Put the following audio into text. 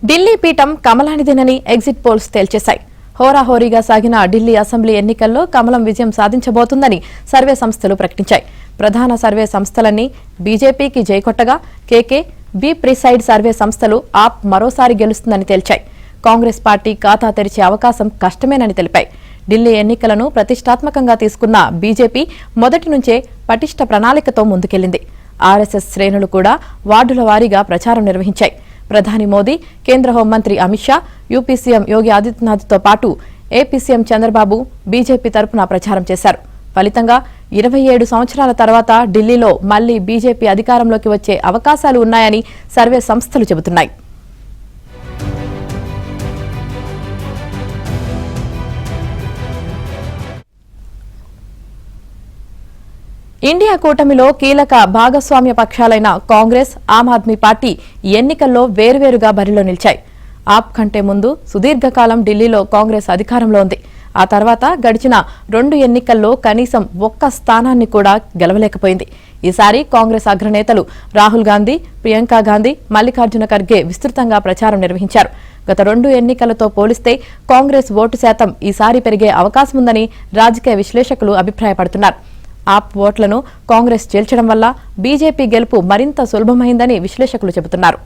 ఢిల్లీ పీఠం కమలానిదేనని exit polls తేల్చేశాయి. హోరాహోరీగా సాగిన ఢిల్లీ అసెంబ్లీ ఎన్నికల్లో కమలం విజయం సాధించబోతుందని సర్వే సంస్థలు ప్రకటించాయి. ప్రధాన సర్వే సంస్థలన్నీ బీజేపీకి జైకొట్టగా కేకే, బి ప్రిసైడ్ సర్వే సంస్థలు ఆప్ మరోసారి గెలుస్తుందని తేల్చాయి. కాంగ్రెస్ పార్టీ ఖాతా తెరిచే అవకాశం కష్టమేనని తెలిపాయి. ఢిల్లీ ఎన్నికలను ప్రతిష్టాత్మకంగా తీసుకున్న బీజేపీ మొదటి నుంచే పటిష్ట ప్రణాళికతో ముందుకెళ్లింది. ఆర్ఎస్ఎస్ శ్రేణులు కూడా వార్డుల వారీగా ప్రచారం నిర్వహించాయి. ప్రధాని మోదీ, కేంద్ర హోంమంత్రి అమిత్ షా, యూపీ సీఎం యోగి ఆదిత్యనాథ్తో పాటు ఏపీ సీఎం చంద్రబాబు బీజేపీ తరపున ప్రచారం చేశారు. ఫలితంగా 27 సంవత్సరాల తర్వాత ఢిల్లీలో మళ్లీ బీజేపీ అధికారంలోకి వచ్చే అవకాశాలు ఉన్నాయని సర్వే సంస్థలు చెబుతున్నాయి. ఇండియా కూటమిలో కీలక భాగస్వామ్య పక్షాలైన కాంగ్రెస్, ఆమ్ ఆద్మీ పార్టీ ఎన్నికల్లో వేర్వేరుగా బరిలో నిలిచాయి. ఆప్ కంటే ముందు సుదీర్ఘకాలం ఢిల్లీలో కాంగ్రెస్ అధికారంలో ఉంది. ఆ తర్వాత గడిచిన 2 ఎన్నికల్లో కనీసం ఒక్క స్థానాన్ని కూడా గెలవలేకపోయింది. ఈసారి కాంగ్రెస్ అగ్రనేతలు రాహుల్ గాంధీ, ప్రియాంక గాంధీ, మల్లికార్జున ఖర్గే విస్తృతంగా ప్రచారం నిర్వహించారు. గత 2 ఎన్నికలతో పోలిస్తే కాంగ్రెస్ ఓటు శాతం ఈసారి పెరిగే అవకాశముందని రాజకీయ విశ్లేషకులు అభిప్రాయపడుతున్నారు. ఆప్ ఓట్లను కాంగ్రెస్ చేల్చడం వల్ల బీజేపీ గెలుపు మరింత సులభమైందని విశ్లేషకులు చెబుతున్నారు.